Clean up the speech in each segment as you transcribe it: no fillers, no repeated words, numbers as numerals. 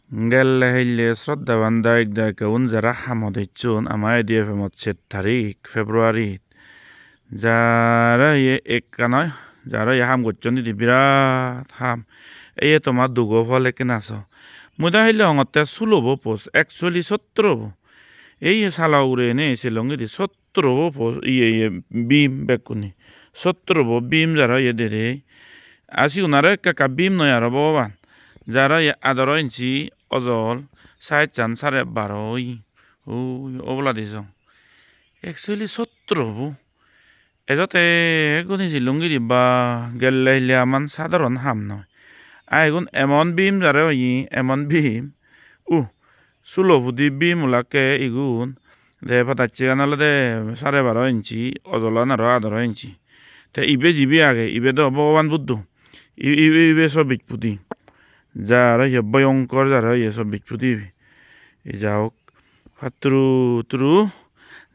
Gelle hille শ্রদ্ধাবান দায়ক দায়িকা যারা হামদ ইচ্ছুন আমার এডিএফ এমত 7 তারিখ ফেব্রুয়ারি যারা একা নয় যারা হাম করছেন দিদি বিরাট হাম এই তোমার দুগো ফলে কেনাস মুদা হইলে অঙতে সুলভ পোষ একচুয়ালি 17 এই সালা উড়ে এনে এসেলং দিদি 17 পোষ বিম বেকুনি 17 বিম যারা দেরে আসি উনারা একা বিম নয় আর ভগবান যারা আদর ইঞ্চি অজল 4.5 ওবলা দিছ একচুয়ালি 17 এজতে এগুনি জিলুঙ্গি দিবা গেলে হইলে আমান সাধারণ হাম নয় আইগুন এমন বিম যারা এমন বিম সুলভুদি বিম ওলাকে ইগুন দে ফাটাচ্ছি আনালে দে 12.5 ইঞ্চি অজলান আরো 18 ইঞ্চি তে ইবে জিবি আগে ইবে তো ভগবান বুদ্ধ ইবে সব বিচপুতি যারা ভয়ঙ্কর যারা সব বিচপুতি যাও ফাত্রু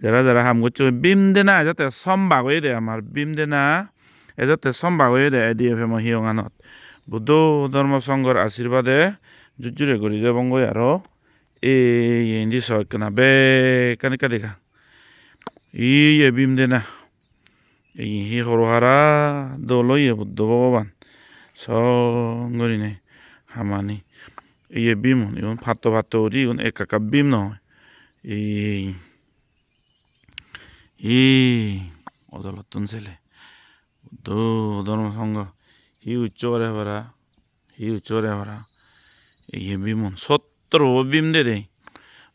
যারা যারা হাম করছো বিম দেনা যাতে সম্ভাগ হয়ে দেয় আমার বিম দেনা যাতে সম্ভাগ হয়ে দেয় এডিএফ এম হিয়ঙানত বুদ্ধ ধর্ম সংঘর আশীর্বাদে জুজুরে করি যে বঙ্গ আরো এই সয়কনা বে কানিকা দেখা বিম দেনা এই হরহারা দলই বুদ্ধ ভগবান সংগরি নেই হামানি বিম ইউন ফাতো উরি ইউন একা বিম নয় অদলতন ছেলে বুদ্ধ ধর্ম সংঘ হি উচ্চরে ভরা বিমন 17 বিম দে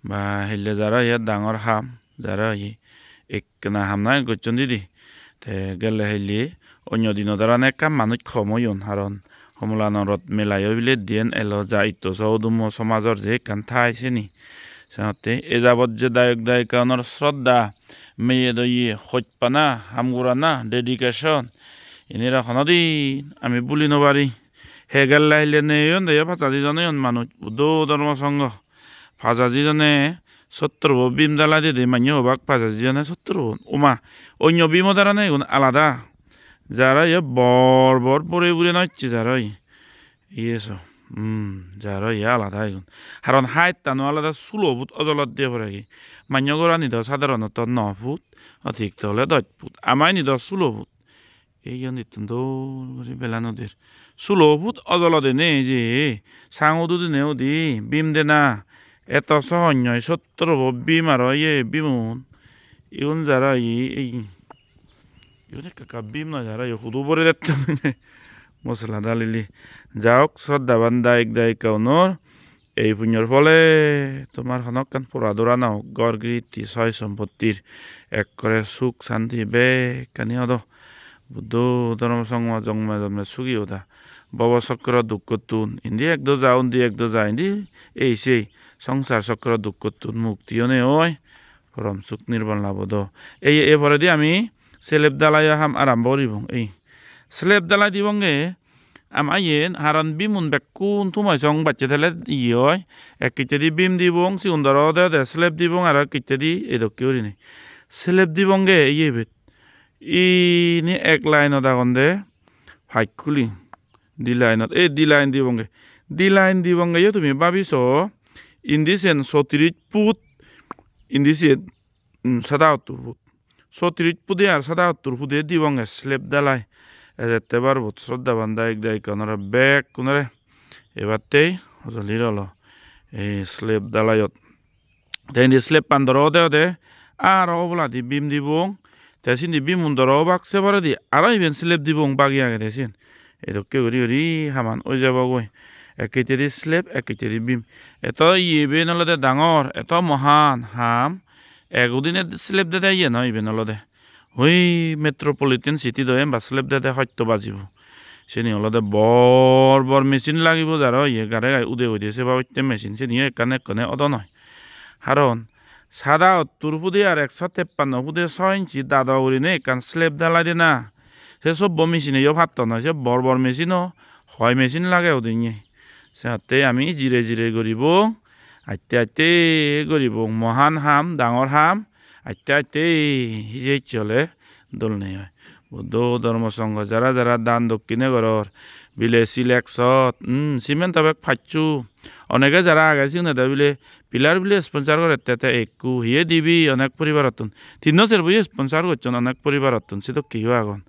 বা হেলে যারা ডাঙর হাম যারা একনা হাম নাই করছেন দিদি তে গেলে হেলি অন্য দিন দ্বারা কাম মানুষ খময়ন হারণ সমলানরত মেলাই বিলে দিয়েন এলো যা ইতো সৌদুম সমাজর যে কান ঠাইছে নি সাথে এ যাবত যে দায়ক দায়িকানোর শ্রদ্ধা মেয়ে দই হইপানা হামগুরানা ডেডিকেশন এনেরা দিন আমি বুলি নবারি হে গেল আহিলে নেন দে ফাঁচাজিজনে মানুষ বুদ্ধ ধর্ম সংঘ ফাঁচাজিজনে 17 বিম দালা দিয়ে মান্য হবাক ফাঁচাজিজনে 17 ওমা অন্য বিমো দ্বারা নেই আলাদা যারা বর পরে বুড়ে নচ্ছে যারা সব যারা আলাদা এগুন কারণ হাইট টানো আলাদা 16 ফুট অজলত দিয়ে পড়ে মান্য করা নিদ সাধারণত 9 ফুট অতিরিক্ত হলে 10 ফুট আমায় নিদ 16 ফুট এই নিত্যন্ত বেলা নদীর 16 ফুট অজলতে নেই যে সাঙুদুদি নেও দি বিম দে না এত সহন্য 17 বিম আর বিমুন ইউন যারা কাকা বিম না যারা হুদু পরে দেখতে মশলা দালিলি যাওক শ্রদ্ধাবান দায়িক দায়িকাউনোর এই পুণ্যর ফলে তোমার হনকান পোড়াদোড়া নাও গড় গৃহী সয় সম্পত্তির এক করে সুখ শান্তি কানি হদ বুদ্ধ ধর্ম সংঘ জন্মে জন্মে সুখী হদা বব চক্র দুঃখ তুন ইন্দি একদো যা ইন্দি এই সেই সংসার চক্র দুঃখ তুন মুক্তিও নে ওই পরম সুখ নির্বাণ লাভ এরপরে দিয়ে আমি সেলেব দালাই হাম আরম্ভ করিব এই সেলেব দালাই দিবঙ্গে আমার হারণ বিমুন বেকুন তুমাই সং বাচ্চা থাকলে হয় এক কিচেদি বিম দিবং সিউন্দর দে স্লেব দিবং আর কিচেদি এই দক্ষিণ নেই স্লেব দিবঙ্গে বেত নি এক লাইনত আগন দে ফাইক খুলি দি লাইন দিবঙ্গে তুমি ভাবিছ ইন্দিসেন 34 ফুট ইন্দিসেন 77 ফুট 34 ফুটে আর 77 ফুটে দিবঙ্গে স্লেব দালাই যেতে পারবো শ্রদ্ধাবান দায়িক দায়িকানোরা ব্যাগ কোনারে এবারতেই হজলির হলো এই স্লেব দালায়ত তাই স্লেব পান্দর দে আর অবলা দি বিম দিবং তেসিন দি বিম উন্দর বাক্সে পারে দি আর ইভেন স্লেব দিবং বাগি আগে তেসিন এরকম করি হামান ওই যাব গই একেতেরি স্লেব একেতেরি বিম এত ইবে নলদে ডাঙর এত মহান হাম একদিনে স্লেব দে নয় ইবে নলদে ওই মেট্রোপলিটেন সিটি দয়ে বাছলেব দে সত্য বাজিব চেনি হলদে বৰ মেচিন লাগিব যারা গাড়ে উদে হয়ে দিয়েছে বা মেচিন চেনি একানে অদ নয় কারণ 77 ফুটে আর 153 ফুটে 6 ইঞ্চি দাদা উড়ি নে কান স্লেব দালাই দে না সে সব মেশিনে ভাত নয় সে বর মেশিনও হয় মেশিন লাগে ওদিন সাথে আমি জিরে করিব আইতে করিব মহান হাম ডাঙর হাম আইতে চলে দল নেই হয় বুদ্ধ ধর্ম সংঘ যারা দান দক্ষিণে ঘর বিলে সিলেকশত সিমেন্ট তাবেক ফাইচু অনেকে যারা আগে সিগনেদা বিলে পিলার বিলে স্পন্সার করে তেতে একু হিয়ে দিবি অনেক পরিবারতন তিন সের বই স্পন্সার করছেন অনেক পরিবারতন সে তো কিও আগুন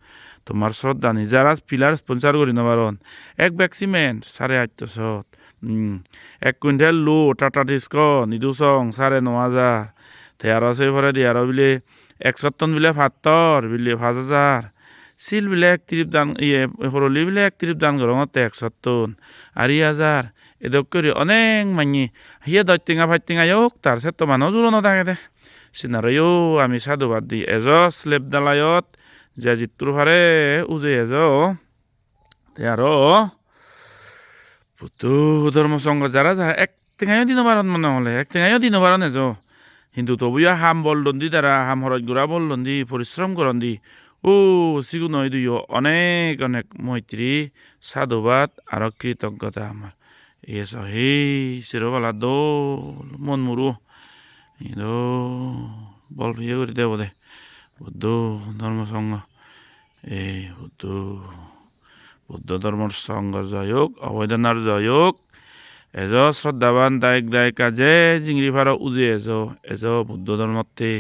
তোমার শ্রদ্ধানি যারা পিলার স্পন্সার করি নবারন এক ব্যাগ সিমেন্ট 850 এক কুইন্টাল লো টাটা ডিস্কো নিদুসং 9,500 তে আরো সে ভরে দি আরো বিলে 100 টন বিলে ফাত্তর বিলে 5,000 সিল বিলে এক ত্রিপ দান হরলি বিলে এক ত্রিপ দান গরমতে 100 টন 2,500 এদক করে অনেক মানি হিয়ে দৈটিঙা ফাইটিঙা হোক তার সে তো মানুষ জুড়নো থাকে দে সিনারও আমি সাধুবাদ দি এজ স্লেপ দালায়ত যে জিত্তুর ভারে উজে এজ তে আরো বুদ্ধ ধর্মসংঘ যারা যারা এক টেঙাইও দিন বারণ মনে হলে এক টেঙাইও দিন বারণ এজ কিন্তু তবুয়া হাম বললন দি তারা হাম হরজ গুড়া বললন দি পরিশ্রম করন দি ও সিগু নয় দুইও অনেক অনেক মৈত্রী সাধুবাদ আর কৃতজ্ঞতা আমার এস হে চিরবালা দোল মন মুরু বল ভিয়ে করে দেব দে বুদ্ধ ধর্মসংঘ এই বুদ্ধ ধর্মর সংঘ জয় হোক অবৈধনার জয় হোক এজ শ্রদ্ধাবান দায়িক দায়িকা যে জিংরি ভাড়া উজে এজ বুদ্ধ ধর্মতে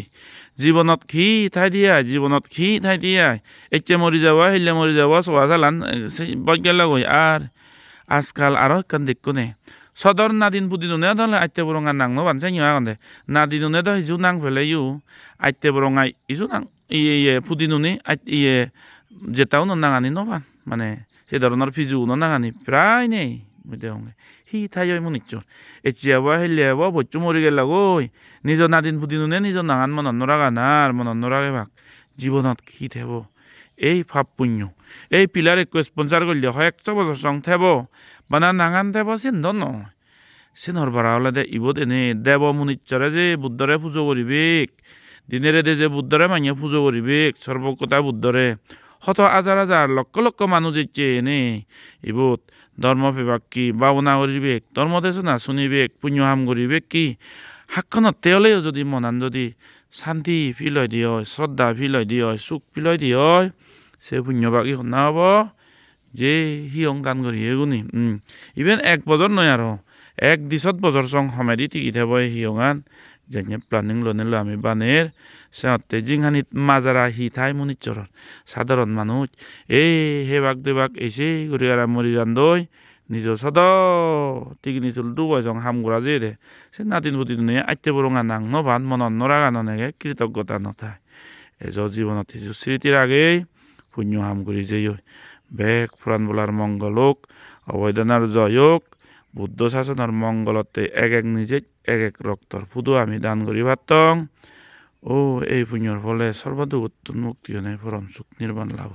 জীবনত কি ঠাই দিয়া এচ্ছে মরি যাওয়া হিলে মরি যাওয়া সোয়া চালান বজ্ঞালা গই আর আজকাল আরো কান দেখো নে সদর নাদিন পুদিনুনে ধরলে আইতে বরঙা নাংনো বানসাই নিয়া গন্ধে নাদিনুনে তো হিজু নাং ফেলে আইতে বরঙা ইজু নাং ইয়ে পুদিনুনি ইয়ে যেটাও নাঙানি নবান মানে সে ধরনের ফিজু নাঙানি প্রায় নেই বুঝতে হঙ্গে হি থাই মন ইচ্ছর এচিয়াবা হেলিয়াবা বচ্চু মরি গেল গই নিজ নাদিন পুদিনুনে নিজ নাঙান মন নরাগানার মন নরাগে ভাগ জীবনত কি থেব এই ভাব পুণ্য এই পিলার একটু স্পন্সার করলে হয় 100 বছর সং থেব বানা নাঙান থেব সিন্ধ নয় সিনর বারা হলে দে ইব দেনে দেব মুনিচ্ছরে যে বুদ্ধরে পুজো করিবেক দিনেরে দে যে বুদ্ধরে মাইয়া পুজো করিবেক সর্বকতা বুদ্ধরে হত হাজার লক্ষ লক্ষ মানুষ ইচ্ছে এনে ইবত ধর্ম বিভাগ কি বাবনা করিবেক ধর্ম দেশনা শুনিবেক পুণ্য হাম করিবেক কি হাকখনত তেওলেও যদি মনান যদি শান্তি ফিল হয় দি হয় শ্রদ্ধা ফিল হয় দি হয় সুখ ফিল হয় দি হয় সে পুণ্যভাগী শুনা হব যে হিয়ং দান করি এগুনি ইভেন 1 বছর নয় আর 1 দিশত বছর সং সমেদি টিকি থাকব হিয়ঙান যেনে প্লানিং লনেল আমি বানের সিহঁতে জিংহানিত মাজারা হি ঠাই মনিচর সাধারণ মানুষ এই হেবাক দেবাক এসে ঘুরে আর মরি যান দই নিজ সদ টিকিনি চুল দুবাই জং হামগুড়া যে দে সে নাতিন বুতিন নিয়ে আইতে বরঙা নাং নভান মনত নরাগা ননেগে কৃতজ্ঞতা নথায় এজ জীবনত কিছু স্মৃতির আগেই পুণ্য হাম করি যেই বেগ পুরাণ বলার মঙ্গল হোক অবৈধনার জয় হোক বুদ্ধ শাসনের মঙ্গলতে এক নিজে এক রক্তর ফুদু আমি দান করি ভাতং ও এই পুণ্যর ফলে সর্বাধিক মুক্তি পরম সুখ নির্বাণ লাভ